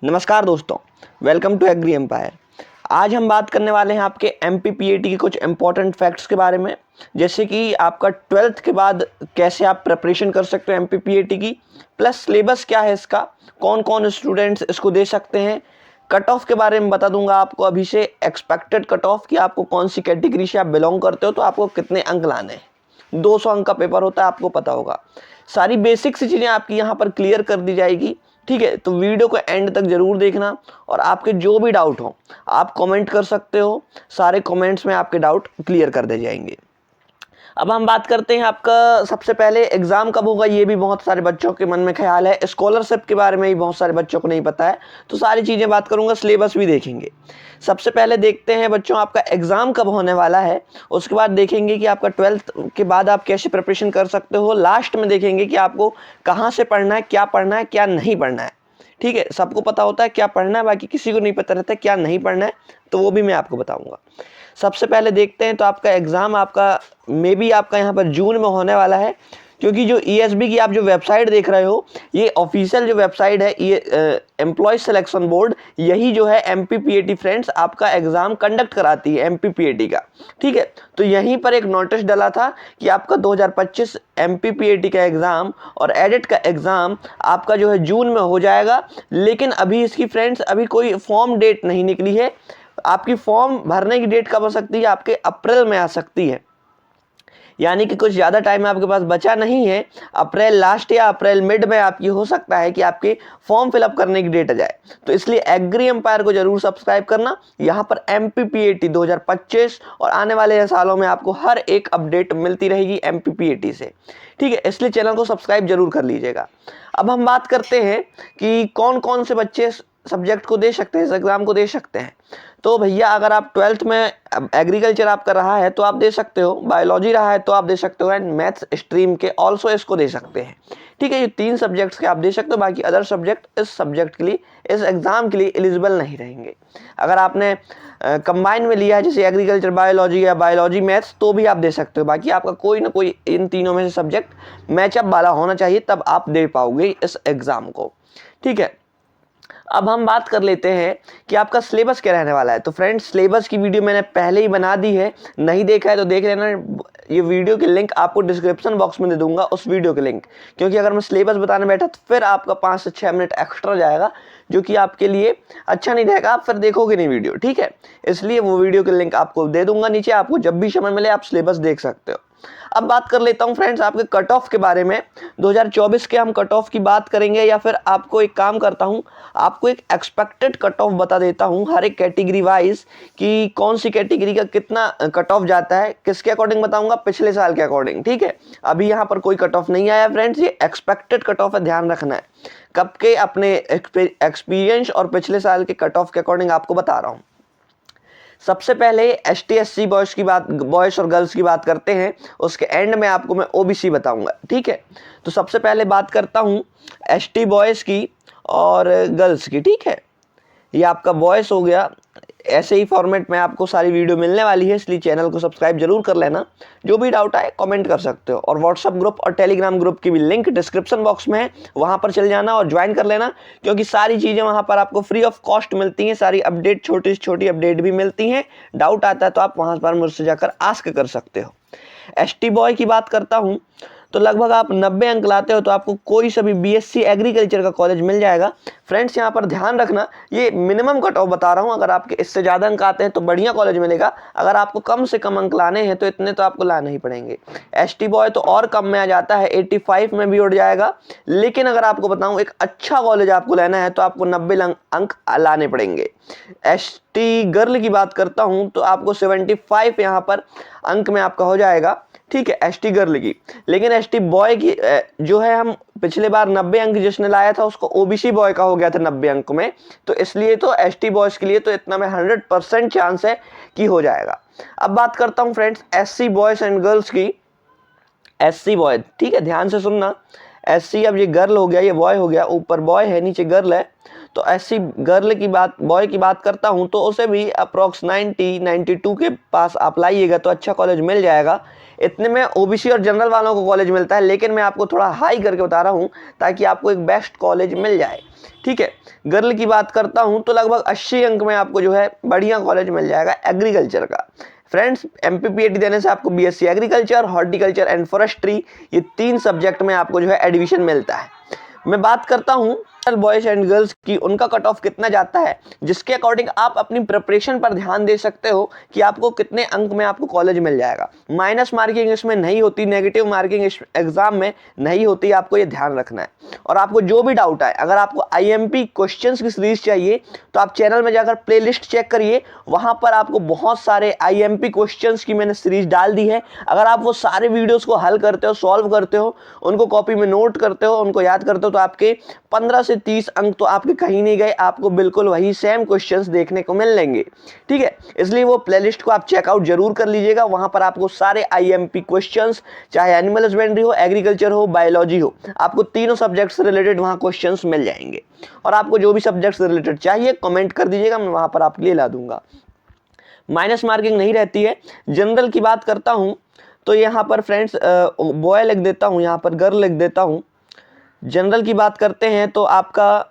नमस्कार दोस्तों, welcome to agree empire. आज हम बात करने वाले हैं आपके एमपीपीएटी के कुछ इंपॉर्टेंट फैक्ट्स के बारे में, जैसे कि आपका 12th के बाद कैसे आप प्रिपरेशन कर सकते हो एमपीपीएटी की, प्लस सिलेबस क्या है इसका, कौन कौन स्टूडेंट्स इसको दे सकते हैं। कट ऑफ के बारे में बता दूंगा आपको अभी से, एक्सपेक्टेड कट ऑफ कि आपको कौन सी कैटेगरी से आप बिलोंग करते हो तो आपको कितने अंक लाने हैं। 200 अंक का पेपर होता है, आपको पता होगा। सारी बेसिक सी चीज़ें आपकी यहाँ पर क्लियर कर दी जाएगी, ठीक है। तो वीडियो को एंड तक जरूर देखना, और आपके जो भी डाउट हो आप कमेंट कर सकते हो, सारे कमेंट्स में आपके डाउट क्लियर कर दिए जाएंगे। अब हम बात करते हैं आपका सबसे पहले एग्ज़ाम कब होगा, ये भी बहुत सारे बच्चों के मन में ख्याल है। स्कॉलरशिप के बारे में भी बहुत सारे बच्चों को नहीं पता है, तो सारी चीज़ें बात करूंगा, सिलेबस भी देखेंगे। सबसे पहले देखते हैं बच्चों आपका एग्ज़ाम कब होने वाला है, उसके बाद देखेंगे कि आपका 12th के बाद आप कैसे प्रिपरेशन कर सकते हो। लास्ट में देखेंगे कि आपको कहाँ से पढ़ना है, क्या नहीं पढ़ना है, ठीक है। सबको पता होता है क्या पढ़ना है, बाकी किसी को नहीं पता रहता है क्या नहीं पढ़ना है, तो वो भी मैं आपको बताऊंगा। सबसे पहले देखते हैं तो आपका एग्ज़ाम आपका मे बी आपका यहाँ पर जून में होने वाला है, क्योंकि जो ईएसबी की आप जो वेबसाइट देख रहे हो, ये ऑफिशियल जो वेबसाइट है, ये एम्प्लॉय सिलेक्शन बोर्ड, यही जो है एमपीपीएटी फ्रेंड्स आपका एग्ज़ाम कंडक्ट कराती है एमपीपीएटी का, ठीक है। तो यहीं पर एक नोटिस डाला था कि आपका 2025 एमपीपीएटी का एग्ज़ाम और एडिट का एग्ज़ाम आपका जो है जून में हो जाएगा। लेकिन अभी इसकी फ्रेंड्स अभी कोई फॉर्म डेट नहीं निकली है। आपकी फॉर्म भरने की डेट कब हो सकती है, आपके अप्रैल में आ सकती है, यानी कि कुछ ज़्यादा टाइम आपके पास बचा नहीं है। अप्रैल लास्ट या अप्रैल मिड में आपकी हो सकता है कि आपके फॉर्म फिलअप करने की डेट आ जाए। तो इसलिए एग्री एम्पायर को जरूर सब्सक्राइब करना। यहाँ पर एमपीपीएटी 2025 और आने वाले सालों में आपको हर एक अपडेट मिलती रहेगी एमपीपीएटी से, ठीक है। इसलिए चैनल को सब्सक्राइब जरूर कर लीजिएगा। अब हम बात करते हैं कि कौन कौन से बच्चे सब्जेक्ट को दे सकते हैं, इस एग्ज़ाम को दे सकते हैं। तो भैया अगर आप 12th में एग्रीकल्चर आपका रहा है तो आप दे सकते हो, बायोलॉजी रहा है तो आप दे सकते हो, एंड मैथ्स स्ट्रीम के ऑल्सो इसको दे सकते हैं, ठीक है। ये 3 सब्जेक्ट्स के आप दे सकते हो, बाकी अदर सब्जेक्ट इस सब्जेक्ट के लिए, इस एग्ज़ाम के लिए एलिजिबल नहीं रहेंगे। अगर आपने कंबाइन में लिया है जैसे एग्रीकल्चर बायोलॉजी या बायोलॉजी मैथ्स, तो भी आप दे सकते हो। बाकी आपका कोई ना कोई इन तीनों में से सब्जेक्ट मैचअप वाला होना चाहिए, तब आप दे पाओगे इस एग्ज़ाम को, ठीक है। अब हम बात कर लेते हैं कि आपका सिलेबस क्या रहने वाला है। तो फ्रेंड्स, सिलेबस की वीडियो मैंने पहले ही बना दी है, नहीं देखा है तो देख लेना। ये वीडियो की लिंक आपको डिस्क्रिप्शन बॉक्स में दे दूंगा, उस वीडियो की लिंक, क्योंकि अगर मैं सिलेबस बताने बैठा तो फिर आपका 5 से 6 मिनट एक्स्ट्रा जाएगा, जो कि आपके लिए अच्छा नहीं रहेगा, आप फिर देखोगे नहीं वीडियो, ठीक है। इसलिए वो वीडियो की लिंक आपको दे दूंगा नीचे, आपको जब भी समय मिले आप सिलेबस देख सकते हो। अब बात कर लेता हूं फ्रेंड्स आपके कट ऑफ के बारे में। 2024 के हम कट ऑफ की बात करेंगे, या फिर आपको एक काम करता हूं, आपको एक एक्सपेक्टेड कट ऑफ बता देता हूं हर एक कैटेगरी वाइज, कि कौन सी कैटेगरी का कितना कट ऑफ जाता है। किसके अकॉर्डिंग बताऊंगा, पिछले साल के अकॉर्डिंग, ठीक है। अभी यहाँ पर कोई कट ऑफ नहीं आया फ्रेंड्स, ये एक्सपेक्टेड कट ऑफ है, ध्यान रखना है। कब के अपने एक्सपीरियंस और पिछले साल के कट ऑफ के अकॉर्डिंग आपको बता रहा हूँ। सबसे पहले एसटी एससी बॉयज़ की बात, बॉयज़ और गर्ल्स की बात करते हैं, उसके एंड में आपको मैं ओबीसी बताऊंगा, ठीक है। तो सबसे पहले बात करता हूं एसटी बॉयज़ की और गर्ल्स की, ठीक है। ये आपका बॉयज़ हो गया। ऐसे ही फॉर्मेट में आपको सारी वीडियो मिलने वाली है, इसलिए चैनल को सब्सक्राइब जरूर कर लेना। जो भी डाउट आए कमेंट कर सकते हो, और व्हाट्सअप ग्रुप और टेलीग्राम ग्रुप की भी लिंक डिस्क्रिप्शन बॉक्स में है, वहाँ पर चल जाना और ज्वाइन कर लेना, क्योंकि सारी चीज़ें वहाँ पर आपको फ्री ऑफ कॉस्ट मिलती हैं। सारी अपडेट, छोटी से छोटी अपडेट भी मिलती हैं। डाउट आता है तो आप वहाँ पर मुझसे जाकर आस्क कर सकते हो। एसटी बॉय की बात करता हूँ, तो लगभग आप 90 अंक लाते हो तो आपको कोई सा भी बीएससी एग्रीकल्चर का कॉलेज मिल जाएगा। फ्रेंड्स, यहाँ पर ध्यान रखना, ये मिनिमम कट ऑफ बता रहा हूँ। अगर आपके इससे ज़्यादा अंक आते हैं तो बढ़िया कॉलेज मिलेगा, अगर आपको कम से कम अंक लाने हैं तो इतने तो आपको लाने ही पड़ेंगे। एसटी बॉय तो और कम में आ जाता है, 85 में भी उड़ जाएगा। लेकिन अगर आपको बताऊँ एक अच्छा कॉलेज आपको लेना है तो आपको 90 अंक लाने पड़ेंगे। एसटी गर्ल की बात करता हूँ तो आपको 75 यहाँ पर अंक में आपका हो जाएगा, ठीक है, एसटी गर्ल की। लेकिन एसटी बॉय की जो है, हम पिछले बार 90 अंक जिसने लाया था उसको ओबीसी बॉय का हो गया था 90 अंक में, तो इसलिए तो एसटी बॉयज़ के लिए तो इतना में 100% चांस है कि हो जाएगा। अब बात करता हूँ friends SC boys and girls की। एससी बॉय, ठीक है, ध्यान से सुनना। एससी, अब ये गर्ल हो गया, ये बॉय हो गया, ऊपर बॉय है नीचे गर्ल है। तो एससी गर्ल की बात, बॉय की बात करता हूँ तो उसे भी अप्रॉक्स 92 के पास आप लाइएगा तो अच्छा कॉलेज मिल जाएगा। इतने में ओबीसी और जनरल वालों को कॉलेज मिलता है, लेकिन मैं आपको थोड़ा हाई करके बता रहा हूँ ताकि आपको एक बेस्ट कॉलेज मिल जाए। ठीक है, गर्ल की बात करता हूँ तो लगभग 80 अंक में आपको जो है बढ़िया कॉलेज मिल जाएगा एग्रीकल्चर का। फ्रेंड्स, एमपीपीएटी देने से आपको BSc agriculture, horticulture and forestry, ये 3 सब्जेक्ट में आपको जो है एडमिशन मिलता है। मैं बात करता हूँ बॉयज एंड गर्ल्स की, उनका कट ऑफ कितना जाता है, जिसके अकॉर्डिंग आप अपनी प्रिपरेशन पर ध्यान दे सकते हो कि आपको कितने अंक में आपको कॉलेज मिल जाएगा। माइनस मार्किंग इसमें नहीं होती, नेगेटिव मार्किंग इस एग्जाम में नहीं होती, आपको ये ध्यान रखना है। और आपको जो भी डाउट आए, अगर आपको आईएमपी क्वेश्चंस की सीरीज चाहिए तो आप चैनल में जाकर प्लेलिस्ट चेक करिए, वहां पर आपको बहुत सारे आईएमपी क्वेश्चंस की मैंने सीरीज डाल दी है। अगर आप वो सारे वीडियोस को हल करते हो, सॉल्व करते हो, उनको कॉपी में नोट करते हो, उनको याद करते हो, तो आपके 15 से 30 अंक तो आपके कहीं नहीं गए, आपको बिल्कुल वही सेम क्वेश्चंस देखने को मिल लेंगे। ठीक है, इसलिए वो प्लेलिस्ट को आप चेकआउट जरूर कर लीजिएगा। वहां पर आपको सारे आईएमपी क्वेश्चंस, चाहे एनिमल हस्बेंड्री हो, एग्रीकल्चर हो, बायोलॉजी हो, आपको तीनों सब्जेक्ट से रिलेटेड वहां क्वेश्चंस मिल जाएंगे। और आपको जो भी सब्जेक्ट से रिलेटेड चाहिए कमेंट कर दीजिएगा, मैं वहां पर आपके लिए ला दूंगा। माइनस मार्किंग नहीं रहती है। जनरल की बात करता हूं तो यहाँ पर फ्रेंड्स बॉय लिख देता हूं, यहाँ पर गर्ल लिख देता हूं। जनरल की बात करते हैं तो आपका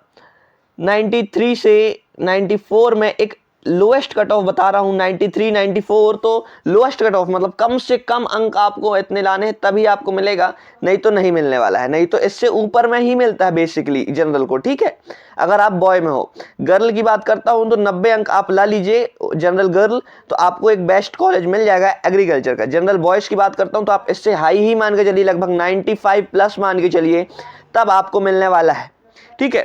93 से 94 में एक लोएस्ट कट ऑफ बता रहा हूं, 93 94 तो लोएस्ट कट ऑफ, मतलब कम से कम अंक आपको इतने लाने हैं तभी आपको मिलेगा, नहीं तो नहीं मिलने वाला है। नहीं तो इससे ऊपर में ही मिलता है बेसिकली जनरल को। ठीक है, अगर आप बॉय में हो। गर्ल की बात करता हूं तो 90 अंक आप ला लीजिए जनरल गर्ल, तो आपको एक बेस्ट कॉलेज मिल जाएगा एग्रीकल्चर का। जनरल बॉयज की बात करता हूं तो आप इससे हाई ही मान के चलिए, लगभग 95 प्लस मान के चलिए, तब आपको मिलने वाला है। ठीक है,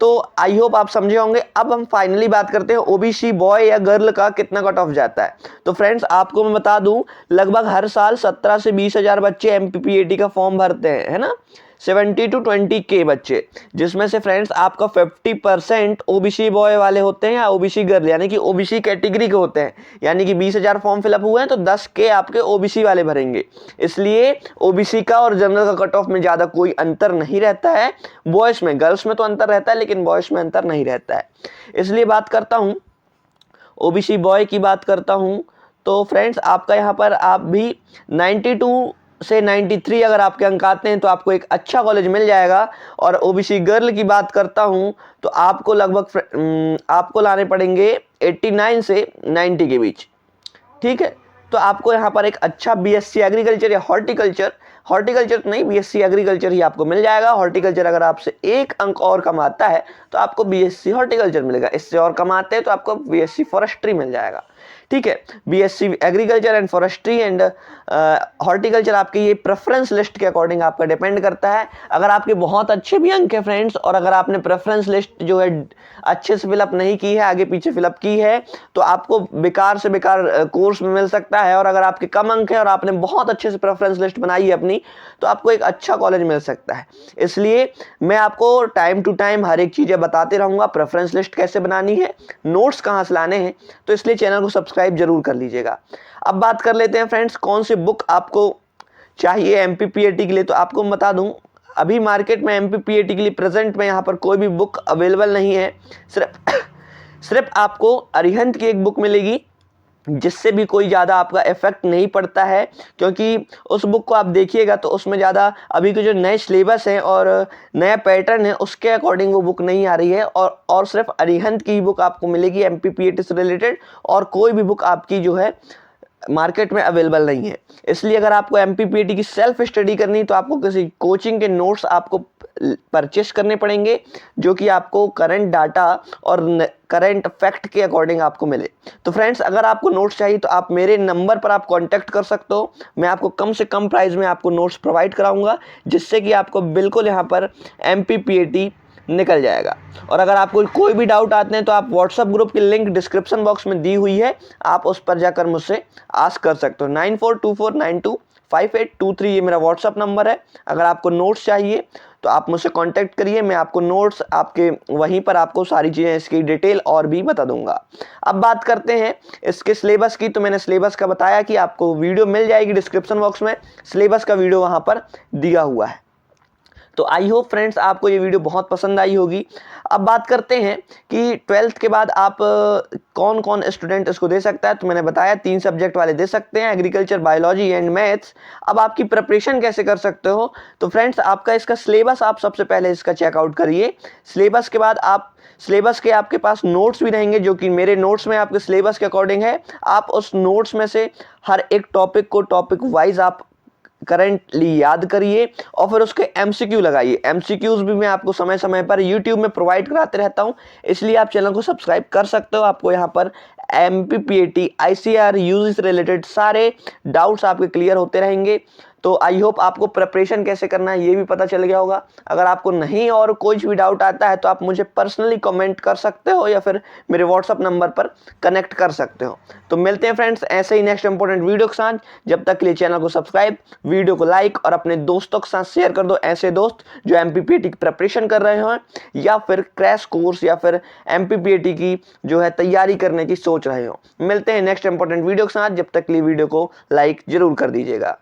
तो आई होप आप समझे होंगे। अब हम फाइनली बात करते हैं ओबीसी बॉय या गर्ल का कितना कट ऑफ जाता है। तो फ्रेंड्स, आपको मैं बता दूं, लगभग हर साल 17 से 20 हजार बच्चे एमपीपीएटी का फॉर्म भरते हैं, है ना, 70 to 20K बच्चे, जिसमें से फ्रेंड्स आपका 50% ओबीसी बॉय वाले होते हैं या ओबीसी गर्ल, यानी कि ओबीसी कैटेगरी के होते हैं। यानी कि 20,000 फॉर्म फिलअप हुए हैं तो 10K आपके ओबीसी वाले भरेंगे। इसलिए ओबीसी का और जनरल का कट ऑफ में ज़्यादा कोई अंतर नहीं रहता है। बॉयज़ में, गर्ल्स में तो अंतर रहता है, लेकिन बॉयज़ में अंतर नहीं रहता है। इसलिए बात करता हूँ ओबीसी बॉय की बात करता हूँ तो फ्रेंड्स, आपका यहाँ पर आप भी 92 से 93 अगर आपके अंक आते हैं तो आपको एक अच्छा कॉलेज मिल जाएगा। और ओबीसी गर्ल की बात करता हूं तो आपको लगभग आपको लाने पड़ेंगे 89 से 90 के बीच। ठीक है, तो आपको यहाँ पर एक अच्छा बीएससी एग्रीकल्चर या हॉर्टिकल्चर नहीं, बीएससी एग्रीकल्चर ही आपको मिल जाएगा। हॉर्टिकल्चर अगर आपसे 1 अंक और कम आता है तो आपको बीएससी हॉर्टिकल्चर मिलेगा, इससे और कम आते हैं तो आपको बीएससी फॉरेस्ट्री मिल जाएगा। ठीक है, BSc agriculture and forestry and horticulture आपके ये प्रेफरेंस लिस्ट के अकॉर्डिंग आपका डिपेंड करता है। अगर आपके बहुत अच्छे भी अंक है फ्रेंड्स, और अगर आपने प्रेफरेंस लिस्ट जो है अच्छे से फिलअप नहीं की है, आगे पीछे फिलअप की है, तो आपको बेकार से बेकार कोर्स में मिल सकता है। और अगर आपके कम अंक है और आपने बहुत अच्छे से प्रेफरेंस लिस्ट बनाई है अपनी, तो आपको एक अच्छा कॉलेज मिल सकता है। इसलिए मैं आपको टाइम टू टाइम हर एक चीज़ें बताते रहूँगा, प्रेफरेंस लिस्ट कैसे बनानी है, नोट्स कहाँ से लाने हैं, तो इसलिए चैनल को सब्सक्राइब जरूर कर लीजिएगा। अब बात कर लेते हैं फ्रेंड्स, कौन सी बुक आपको चाहिए एमपीपीएटी के लिए। तो आपको मैं बता दूं, अभी मार्केट में एमपीपीएटी के लिए प्रेजेंट में यहाँ पर कोई भी बुक अवेलेबल नहीं है। सिर्फ आपको अरिहंत की एक बुक मिलेगी, जिससे भी कोई ज़्यादा आपका इफेक्ट नहीं पड़ता है, क्योंकि उस बुक को आप देखिएगा तो उसमें ज़्यादा अभी के जो नए सिलेबस हैं और नया पैटर्न है उसके अकॉर्डिंग वो बुक नहीं आ रही है। और सिर्फ अरिहंत की बुक आपको मिलेगी एमपीपीएटी से रिलेटेड, और कोई भी बुक आपकी जो है मार्केट में अवेलेबल नहीं है। इसलिए अगर आपको एमपीपीएटी की सेल्फ स्टडी करनी तो आपको किसी कोचिंग के नोट्स आपको परचेस करने पड़ेंगे, जो कि आपको करंट डाटा और करंट फैक्ट के अकॉर्डिंग आपको मिले। तो फ्रेंड्स, अगर आपको नोट्स चाहिए तो आप मेरे नंबर पर आप कांटेक्ट कर सकते हो। मैं आपको कम से कम प्राइस में आपको नोट्स प्रोवाइड कराऊंगा, जिससे कि आपको बिल्कुल यहाँ पर एमपीपीएटी निकल जाएगा। और अगर आपको कोई भी डाउट आते हैं तो आप व्हाट्सएप ग्रुप की लिंक डिस्क्रिप्शन बॉक्स में दी हुई है, आप उस पर जाकर मुझसे आस्क कर सकते हो। 9424925823 ये मेरा व्हाट्सएप नंबर है। अगर आपको नोट्स चाहिए तो आप मुझसे कांटेक्ट करिए, मैं आपको नोट्स आपके वहीं पर आपको सारी चीज़ें इसकी डिटेल और भी बता दूंगा। अब बात करते हैं इसके सिलेबस की। तो मैंने सिलेबस का बताया कि आपको वीडियो मिल जाएगी डिस्क्रिप्शन बॉक्स में, सिलेबस का वीडियो वहाँ पर दिया हुआ है। तो आई होप फ्रेंड्स आपको ये वीडियो बहुत पसंद आई होगी। अब बात करते हैं कि 12th के बाद आप कौन कौन स्टूडेंट इसको दे सकता है। तो मैंने बताया 3 सब्जेक्ट वाले दे सकते हैं, एग्रीकल्चर, बायोलॉजी एंड मैथ्स। अब आपकी प्रिपरेशन कैसे कर सकते हो, तो फ्रेंड्स आपका इसका सिलेबस आप सबसे पहले इसका चेकआउट करिए। सिलेबस के बाद आप सिलेबस के आपके पास नोट्स भी रहेंगे, जो कि मेरे नोट्स में आपके सिलेबस के अकॉर्डिंग है। आप उस नोट्स में से हर एक टॉपिक को टॉपिक वाइज आप करेंटली याद करिए और फिर उसके एमसीक्यू लगाइए। एमसीक्यूज भी मैं आपको समय समय पर यूट्यूब में प्रोवाइड कराते रहता हूं, इसलिए आप चैनल को सब्सक्राइब कर सकते हो। आपको यहाँ पर MPPAT, ICAR, यूजी से रिलेटेड सारे डाउट्स आपके क्लियर होते रहेंगे। तो आई होप आपको प्रिपरेशन कैसे करना है ये भी पता चल गया होगा। अगर आपको नहीं और कोई भी डाउट आता है तो आप मुझे पर्सनली कमेंट कर सकते हो या फिर मेरे व्हाट्सअप नंबर पर कनेक्ट कर सकते हो। तो मिलते हैं फ्रेंड्स ऐसे ही नेक्स्ट इंपॉर्टेंट वीडियो के साथ। जब तक के लिए चैनल को सब्सक्राइब, वीडियो को लाइक और अपने दोस्तों के साथ शेयर कर दो, ऐसे दोस्त जो MPPAT की प्रिपरेशन कर रहे हो या फिर क्रैश कोर्स या फिर MPPAT की जो है तैयारी करने की सोच रहे हो। मिलते हैं नेक्स्ट इंपॉर्टेंट वीडियो के साथ, जब तक के लिए वीडियो को लाइक जरूर कर दीजिएगा।